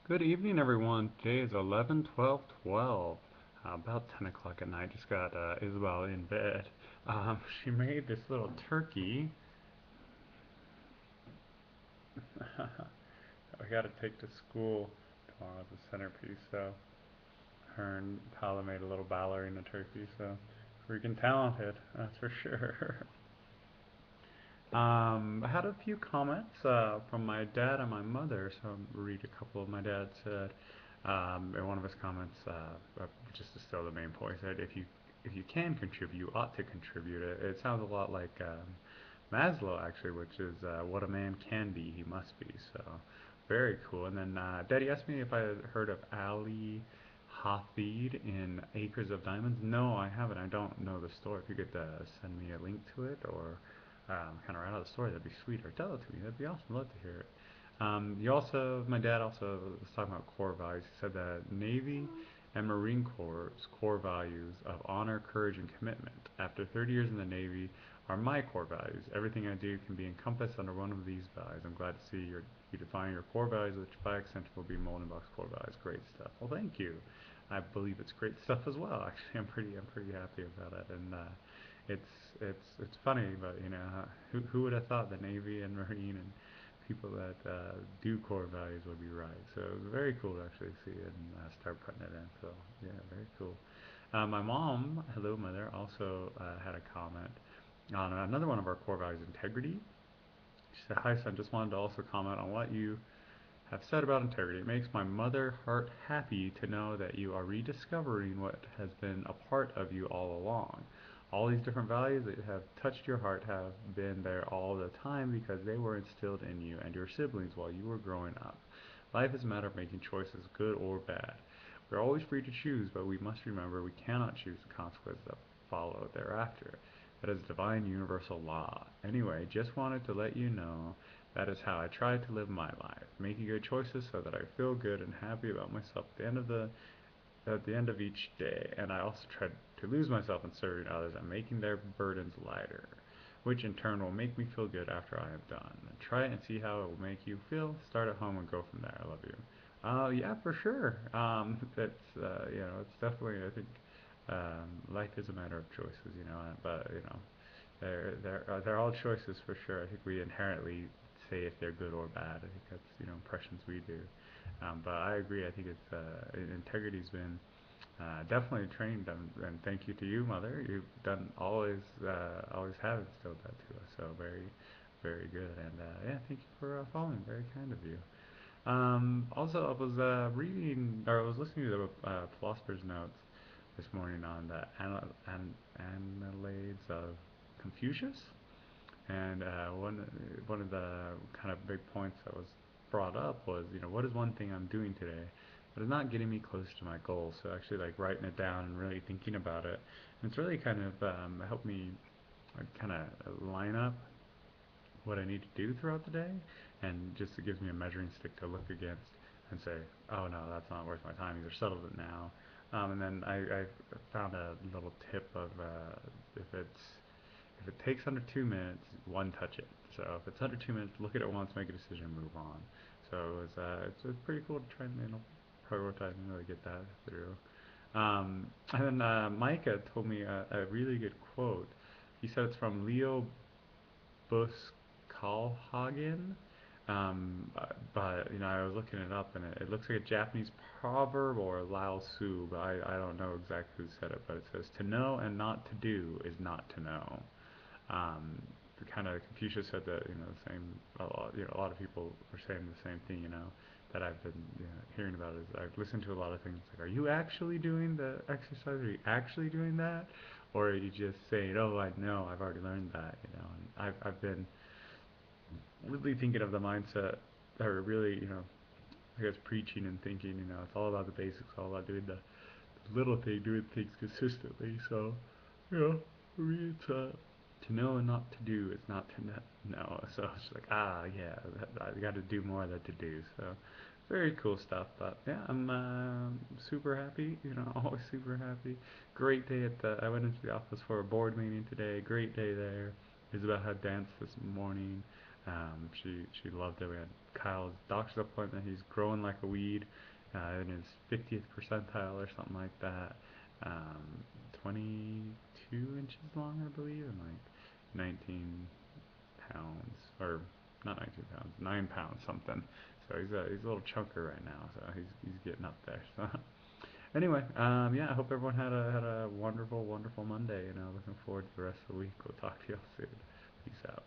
Good evening, everyone. Today is 11/12/12. About 10 o'clock at night. Just got Isabel in bed. She made this little turkey. I got to take to school tomorrow as a centerpiece. So her and Paula made a little ballerina turkey. So freaking talented, that's for sure. I had a few comments from my dad and my mother, so I'll read a couple of my dad said. In one of his comments, just to still the main point, he said if you can contribute, you ought to contribute. It sounds a lot like Maslow actually, which is what a man can be, he must be. So very cool. And then Daddy asked me if I had heard of Ali Hafid in Acres of Diamonds. No, I haven't. I don't know the story. If you could send me a link to it or kind of write out the story, that'd be sweet. Or tell it to me. That'd be awesome. I'd love to hear it. My dad also was talking about core values. He said that Navy and Marine Corps' core values of honor, courage, and commitment. After 30 years in the Navy, are my core values. Everything I do can be encompassed under one of these values. I'm glad to see you define your core values, which by extension will be Moldenbach's core values. Great stuff. Well, thank you. I believe it's great stuff as well. Actually, I'm pretty happy about it, and it's funny, but who would have thought the Navy and Marine and people that do core values would be right. So it was very cool to actually see it and start putting it in. So yeah, very cool. My mom, hello mother, also had a comment on another one of our core values, integrity. She said, "Hi son, just wanted to also comment on what you have said about integrity. It makes my mother heart happy to know that you are rediscovering what has been a part of you all along. All these different values that have touched your heart have been there all the time because they were instilled in you and your siblings while you were growing up. Life is a matter of making choices, good or bad. We are always free to choose, but we must remember we cannot choose the consequences that follow thereafter. That is divine universal law. Anyway, just wanted to let you know that is how I try to live my life, making good choices so that I feel good and happy about myself at the end of each day, and I also try to lose myself in serving others and making their burdens lighter, which in turn will make me feel good after I am done. Try it and see how it will make you feel. Start at home and go from there. I love you." Yeah, for sure. It's definitely, I think, life is a matter of choices, but they're all choices for sure. I think we inherently say if they're good or bad. I think that's impressions we do. But I agree. I think integrity's been definitely trained, and thank you to you, mother. You've done always have instilled that to us. So very, very good. And yeah, thank you for following. Very kind of you. Also, I was reading or I was listening to the philosopher's notes this morning on the Annales of Confucius, and one of the kind of big points that was brought up was, what is one thing I'm doing today that is not getting me close to my goals? So actually, like writing it down and really thinking about it, and it's really kind of helped me kind of line up what I need to do throughout the day, and just it gives me a measuring stick to look against and say, oh no, that's not worth my time. Either settle it now. And then I found a little tip of if it's if it takes under 2 minutes, one touch it. So if it's under 2 minutes, look at it once, make a decision, move on. So it's pretty cool to try and prioritize and really get that through. And then Micah told me a really good quote. He said it's from Leo Buskalhagen. But I was looking it up, and it looks like a Japanese proverb or Lao Tzu, but I don't know exactly who said it. But it says, "To know and not to do is not to know." Um, Kind of Confucius said that the same. A lot of people are saying the same thing. That I've been hearing about is I've listened to a lot of things like, "Are you actually doing the exercise? Are you actually doing that?" Or are you just saying, "Oh, I know, I've already learned that." And I've been really thinking of the mindset, or really, I guess preaching and thinking, it's all about the basics, all about doing the little thing, doing things consistently. So, for me, it's to know and not to do is not to know. So it's like, yeah, I got to do more than to do. So, very cool stuff. But yeah, I'm super happy. Always super happy. Great day at the. I went into the office for a board meeting today. Great day there. Isabel had dance this morning. She loved it. We had Kyle's doctor's appointment. He's growing like a weed, in his 50th percentile or something like that. 22 inches long, I believe, and like 19 pounds, or not 19 pounds, 9 pounds something. So he's a little chunker right now. So he's getting up there. So anyway, yeah, I hope everyone had a wonderful Monday. Looking forward to the rest of the week. We'll talk to you all soon. Peace out.